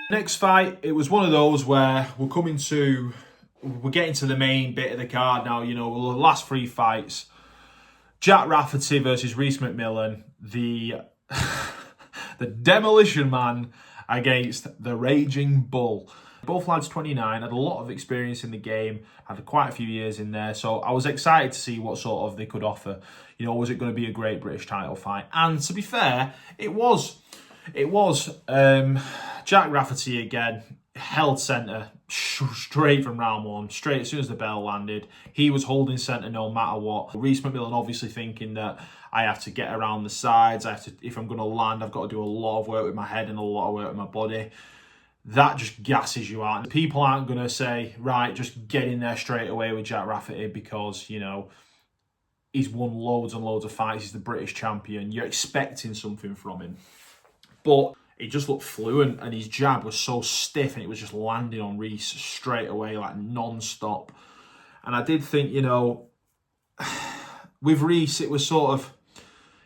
Next fight, it was one of those where we're getting to the main bit of the card now, you know, the last 3 fights. Jack Rafferty versus Rhys McMillan, the Demolition Man against the Raging Bull. Both lads 29, had a lot of experience in the game, had quite a few years in there, so I was excited to see what sort of they could offer. You know, was it going to be a great British title fight? And to be fair, it was. Jack Rafferty again, held centre straight from round 1, straight as soon as the bell landed. He was holding centre no matter what. Rhys McMillan obviously thinking that I have to get around the sides. If I'm going to land, I've got to do a lot of work with my head and a lot of work with my body. That just gasses you out. People aren't going to say, right, just get in there straight away with Jack Rafferty because, you know, he's won loads and loads of fights. He's the British champion. You're expecting something from him. But he just looked fluent and his jab was so stiff and it was just landing on Rhys straight away, like non-stop. And I did think, you know, with Rhys, it was sort of,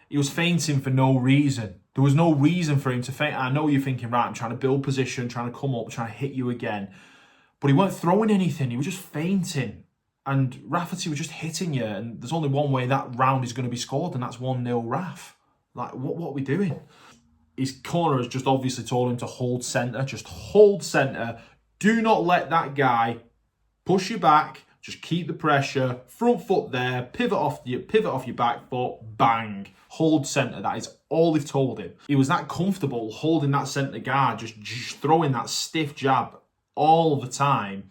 he was feinting for no reason. There was no reason for him to feint. I know you're thinking, right, I'm trying to build position, trying to come up, trying to hit you again. But he weren't throwing anything. He was just feinting. And Rafferty was just hitting you. And there's only one way that round is going to be scored, and that's 1-0 Raf. Like, what are we doing? His corner has just obviously told him to hold centre. Just hold centre. Do not let that guy push you back. Just keep the pressure. Front foot there. Pivot off your back foot. Bang. Hold centre. That is all they've told him. He was that comfortable holding that centre guard, just throwing that stiff jab all the time.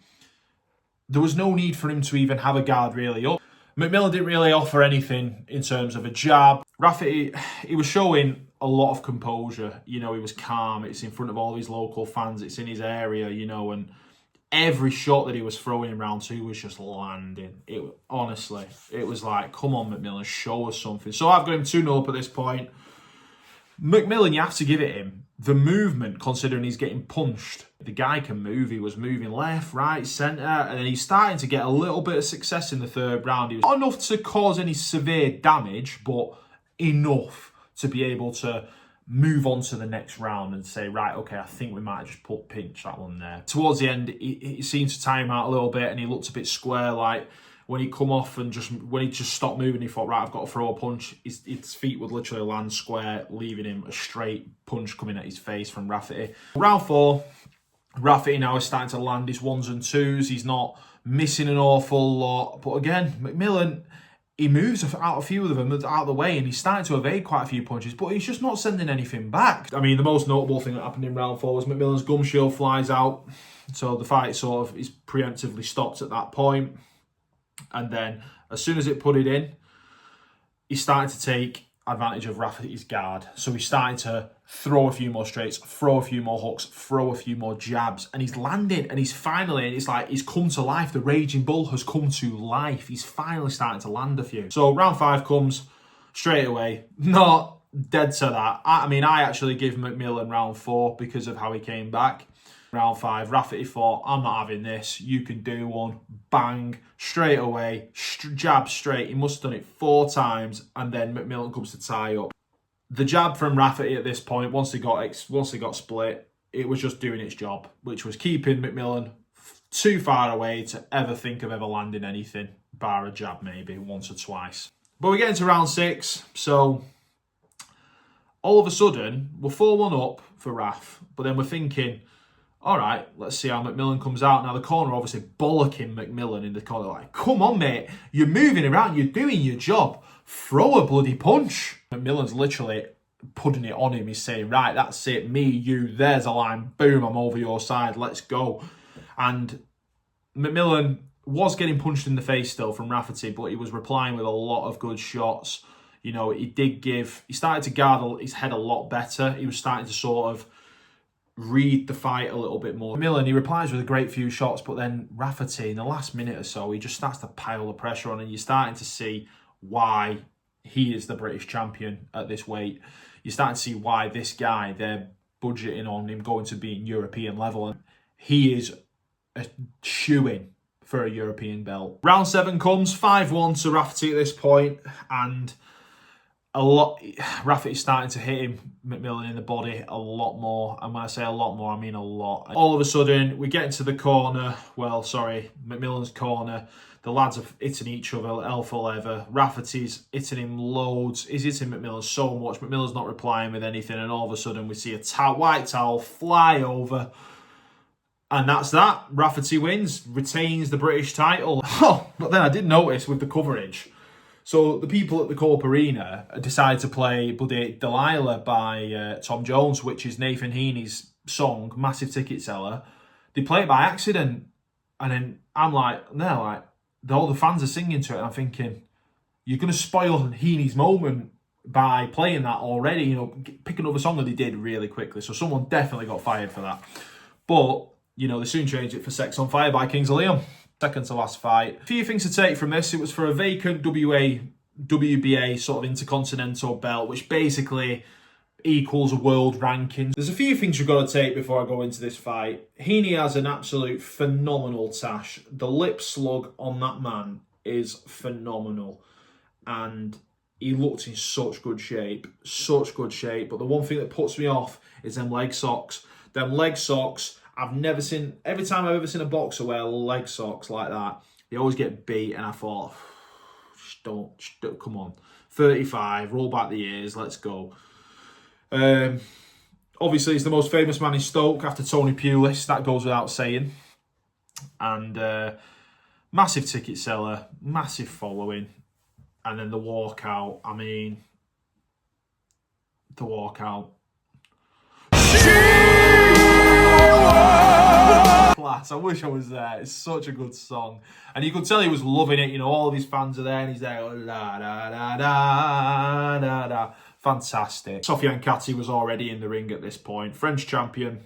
There was no need for him to even have a guard really up. McMillan didn't really offer anything in terms of a jab. Rafferty, he was showing a lot of composure. You know, he was calm. It's in front of all his local fans. It's in his area, you know, and every shot that he was throwing in round 2 was just landing. Honestly, it was like, come on, McMillan, show us something. So I've got him 2-0 up at this point. McMillan, you have to give it him. The movement, considering he's getting punched, the guy can move. He was moving left, right, centre, and then he's starting to get a little bit of success in the 3rd round. He was not enough to cause any severe damage, but enough to be able to move on to the next round and say, right, okay, I think we might have just pinch that one there. Towards the end, he seemed to time out a little bit and he looked a bit square, like when he come off and when he just stopped moving, he thought, right, I've got to throw a punch. His feet would literally land square, leaving him a straight punch coming at his face from Rafferty. Round 4, Rafferty now is starting to land his 1s and 2s. He's not missing an awful lot. But again, McMillan, he moves out a few of them out of the way and he's starting to evade quite a few punches, but he's just not sending anything back. I mean, the most notable thing that happened in round 4 was McMillan's gum shield flies out. So the fight sort of is preemptively stopped at that point. And then as soon as it put it in, he started to take advantage of Rafferty's guard. So he's starting to throw a few more straights, throw a few more hooks, throw a few more jabs. And he's landed and he's finally, and it's like he's come to life. The Raging Bull has come to life. He's finally starting to land a few. So round 5 comes straight away. Not dead to that. I mean, I actually give McMillan round 4 because of how he came back. Round 5, Rafferty thought, I'm not having this. You can do one. Bang. Straight away. Jab straight. He must have done it 4 times. And then McMillan comes to tie up. The jab from Rafferty at this point, once they got split, it was just doing its job, which was keeping McMillan too far away to ever think of ever landing anything, bar a jab maybe once or twice. But we're getting to round 6, so all of a sudden, we're 4-1 up for Raf, but then we're thinking, all right, let's see how McMillan comes out. Now, the corner obviously bollocking McMillan in the corner, like, come on, mate, you're moving around, you're doing your job, throw a bloody punch. McMillan's literally putting it on him. He's saying, right, that's it, me, you, there's a line, boom, I'm over your side, let's go. And McMillan was getting punched in the face still from Rafferty, but he was replying with a lot of good shots. You know, he started to guard his head a lot better. He was starting to sort of read the fight a little bit more. McMillan, he replies with a great few shots, but then Rafferty, in the last minute or so, he just starts to pile the pressure on, and you're starting to see why he is the British champion at this weight. You're starting to see why this guy, they're budgeting on him going to be in European level, and he is a shoo-in for a European belt. Round 7 comes, 5-1 to Rafferty at this point, and a lot. Rafferty's starting to hit him, McMillan, in the body a lot more. And when I say a lot more, I mean a lot. All of a sudden, we get into the corner. Well, sorry, McMillan's corner. The lads are hitting each other, hell for leather. Rafferty's hitting him loads. He's hitting McMillan so much. McMillan's not replying with anything. And all of a sudden, we see a white towel fly over. And that's that. Rafferty wins, retains the British title. Oh, but then I did notice with the coverage. So the people at the Co-op Arena decided to play Bloody Delilah by Tom Jones, which is Nathan Heaney's song, massive ticket seller. They play it by accident. And then I'm like, all the fans are singing to it. And I'm thinking, you're going to spoil Heaney's moment by playing that already. You know, pick another song that they did really quickly. So someone definitely got fired for that. But, you know, they soon changed it for Sex on Fire by Kings of Leon. Second to last fight. A few things to take from this. It was for a vacant WBA sort of intercontinental belt, which basically equals a world ranking. There's a few things you've got to take before I go into this fight. Heaney has an absolute phenomenal tash. The lip slug on that man is phenomenal. And he looked in such good shape. But the one thing that puts me off is them leg socks. Them leg socks, every time I've ever seen a boxer wear leg socks like that, they always get beat, and I thought, just don't, come on. 35, roll back the ears, let's go. Obviously, he's the most famous man in Stoke after Tony Pulis, that goes without saying. And massive ticket seller, massive following. And then the walkout, the walkout. Class. I wish I was there. It's such a good song. And you could tell he was loving it. You know, all of his fans are there and he's there. Da, da, da, da, da, da. Fantastic. Sofiane Kati was already in the ring at this point. French champion,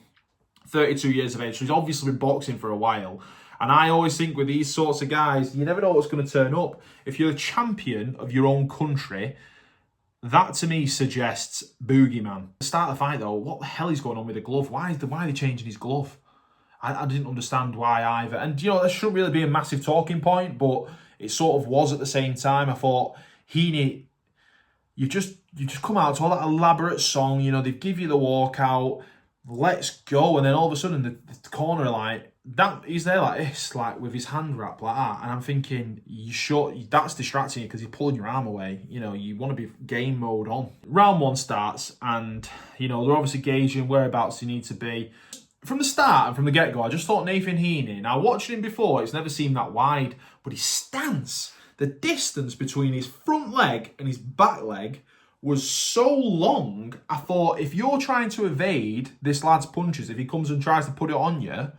32 years of age. So he's obviously been boxing for a while. And I always think with these sorts of guys, you never know what's going to turn up. If you're a champion of your own country, that to me suggests boogeyman. To start the fight though, what the hell is going on with the glove? Why are they changing his glove? I didn't understand why either. And, you know, there shouldn't really be a massive talking point, but it sort of was at the same time. I thought, Heaney, you just come out to all that elaborate song, you know, they give you the walkout, let's go. And then all of a sudden, the corner, like, that he's there like this, like with his hand wrapped like that. And I'm thinking, that's distracting you because you're pulling your arm away. You know, you want to be game mode on. Round one starts and, you know, they're obviously gauging whereabouts you need to be. From the start and from the get-go, I just thought Nathan Heaney, now watching him before, it's never seemed that wide, but his stance, the distance between his front leg and his back leg was so long, I thought if you're trying to evade this lad's punches, if he comes and tries to put it on you,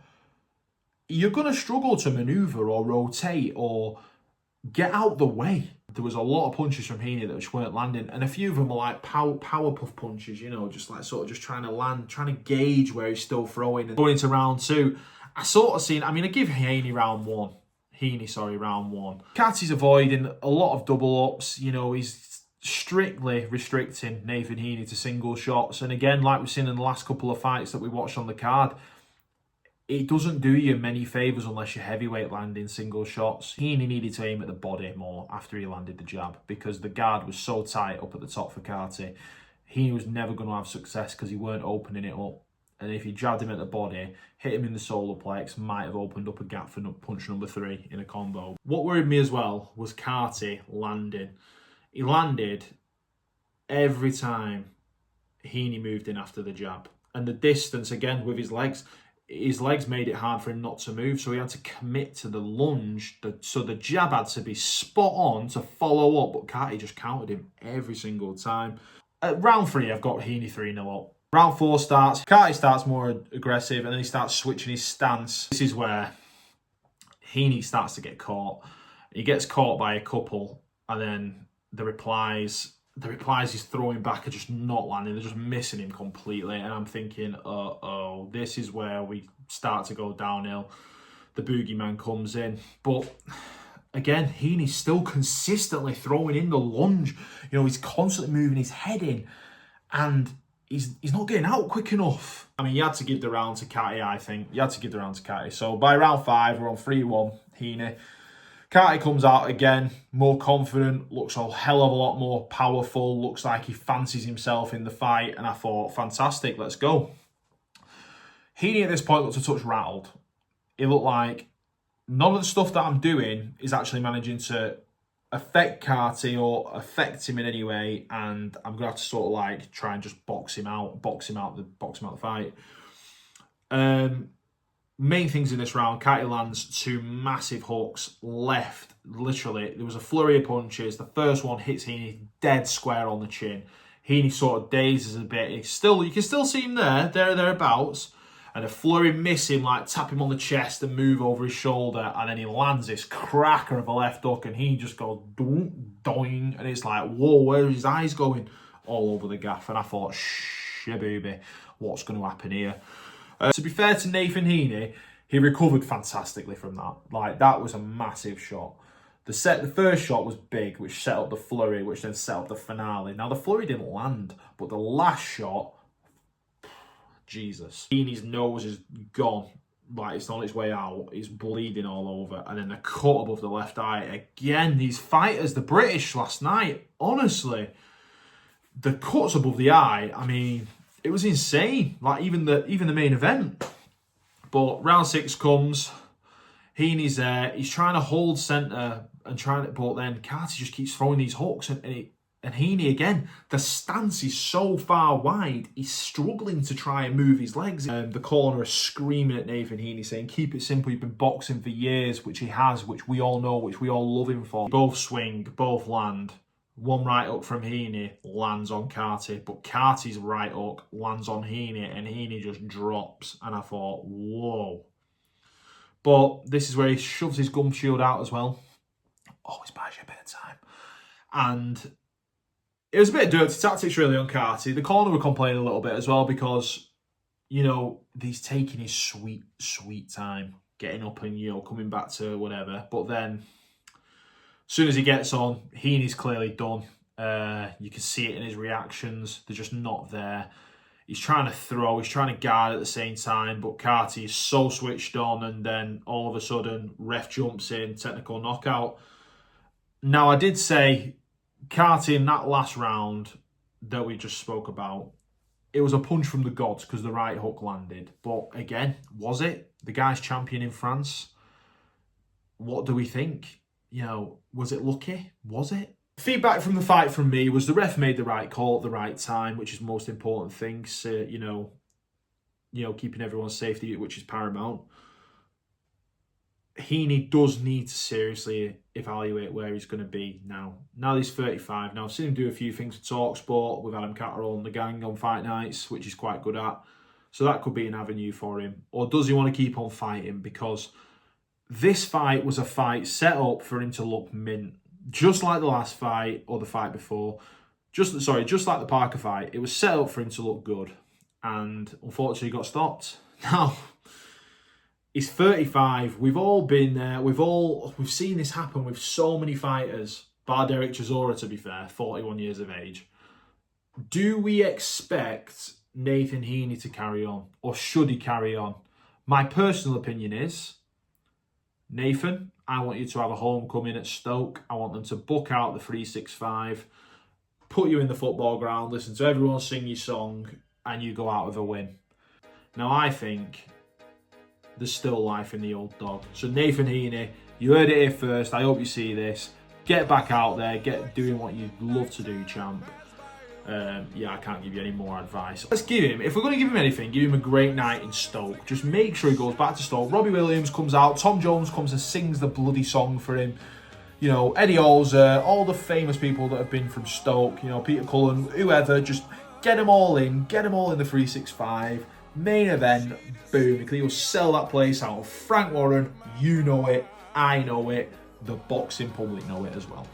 you're going to struggle to manoeuvre or rotate or get out the way. There was a lot of punches from Heaney that just weren't landing, and a few of them were like power puff punches, you know, just like sort of just trying to land, trying to gauge where he's still throwing. And going into round two, I sort of seen, I give Heaney round one. Kati's avoiding a lot of double ups, you know, he's strictly restricting Nathan Heaney to single shots. And again, like we've seen in the last couple of fights that we watched on the card, it doesn't do you many favours unless you're heavyweight landing single shots. Heaney needed to aim at the body more after he landed the jab because the guard was so tight up at the top for Kati. Heaney was never going to have success because he weren't opening it up. And if he jabbed him at the body, hit him in the solar plex, might have opened up a gap for punch number 3 in a combo. What worried me as well was Kati landing. He landed every time Heaney moved in after the jab. And the distance, again, with his legs made it hard for him not to move, so he had to commit to the lunge. So the jab had to be spot on to follow up, but Kati just countered him every single time. At round 3, I've got Heaney 3-0 up. Round 4 starts, Kati starts more aggressive, and then he starts switching his stance. This is where Heaney starts to get caught. He gets caught by a couple, and then the replies he's throwing back are just not landing. They're just missing him completely. And I'm thinking, uh-oh, this is where we start to go downhill. The boogeyman comes in. But again, Heaney's still consistently throwing in the lunge. You know, he's constantly moving his head in. And he's not getting out quick enough. You had to give the round to Kati, I think. You had to give the round to Kati. So by round 5, we're on 3-1, Heaney. Carty comes out again, more confident, looks a hell of a lot more powerful, looks like he fancies himself in the fight, and I thought, fantastic, let's go. Heaney at this point looked a touch rattled. It looked like none of the stuff that I'm doing is actually managing to affect Carty or affect him in any way, and I'm gonna have to sort of like try and just box him out the fight. Main things in this round, Carty lands 2 massive hooks left. Literally, there was a flurry of punches. The first one hits Heaney dead square on the chin. Heaney sort of dazes a bit. You can still see him thereabouts. And a flurry miss him, like tap him on the chest and move over his shoulder. And then he lands this cracker of a left hook and he just goes doing. And it's like, whoa, where are his eyes going? All over the gaff. And I thought, shaboobie, what's going to happen here? To be fair to Nathan Heaney, he recovered fantastically from that. Like, that was a massive shot. The first shot was big, which set up the flurry, which then set up the finale. Now, the flurry didn't land, but the last shot, Jesus. Heaney's nose is gone. Like, it's on its way out. He's bleeding all over. And then the cut above the left eye. Again, these fighters, the British last night, honestly, the cuts above the eye, I mean, it was insane. Like, even the main event. But round 6 comes. Heaney's there. He's trying to hold centre but then Carty just keeps throwing these hooks and Heaney again, the stance is so far wide, he's struggling to try and move his legs. The corner is screaming at Nathan Heaney, saying, keep it simple, you've been boxing for years, which he has, which we all know, which we all love him for. Both swing, both land. One right hook from Heaney lands on Carty, but Carty's right hook lands on Heaney, and Heaney just drops. And I thought, whoa. But this is where he shoves his gum shield out as well. Always buys you a bit of time. And it was a bit of dirty tactics really on Carty. The corner were complaining a little bit as well because, you know, he's taking his sweet, sweet time getting up and, you know, coming back to whatever. But then, as soon as he gets on, Heaney's clearly done. You can see it in his reactions. They're just not there. He's trying to throw, he's trying to guard at the same time, but Carty is so switched on, and then all of a sudden, ref jumps in, technical knockout. Now, I did say Carty in that last round that we just spoke about, it was a punch from the gods because the right hook landed. But again, was it? The guy's champion in France. What do we think? You know, was it lucky? Was it? Feedback from the fight from me was the ref made the right call at the right time, which is the most important thing. So, you know, keeping everyone's safety, which is paramount. Heaney does need to seriously evaluate where he's going to be now. Now he's 35. Now I've seen him do a few things for TalkSport with Adam Catterall and the gang on fight nights, which he's quite good at. So that could be an avenue for him. Or does he want to keep on fighting? Because this fight was a fight set up for him to look mint. Just like the last fight or the fight before. Just like the Parker fight. It was set up for him to look good. And unfortunately he got stopped. Now, he's 35. We've all been there. We've seen this happen with so many fighters. Bar Derek Chisora, to be fair, 41 years of age. Do we expect Nathan Heaney to carry on? Or should he carry on? My personal opinion is, Nathan, I want you to have a homecoming at Stoke. I want them to book out the 365, put you in the football ground, listen to everyone sing your song, and you go out with a win. Now, I think there's still life in the old dog. So, Nathan Heaney, you heard it here first. I hope you see this. Get back out there. Get doing what you love to do, champ. Yeah, I can't give you any more advice. Let's give him, if we're going to give him anything, give him a great night in Stoke. Just make sure he goes back to Stoke. Robbie Williams comes out. Tom Jones comes and sings the bloody song for him. You know, Eddie Holzer, all the famous people that have been from Stoke, you know, Peter Cullen, whoever, just get them all in. Get them all in the 365. Main event, boom. He'll sell that place out. Frank Warren, you know it. I know it. The boxing public know it as well.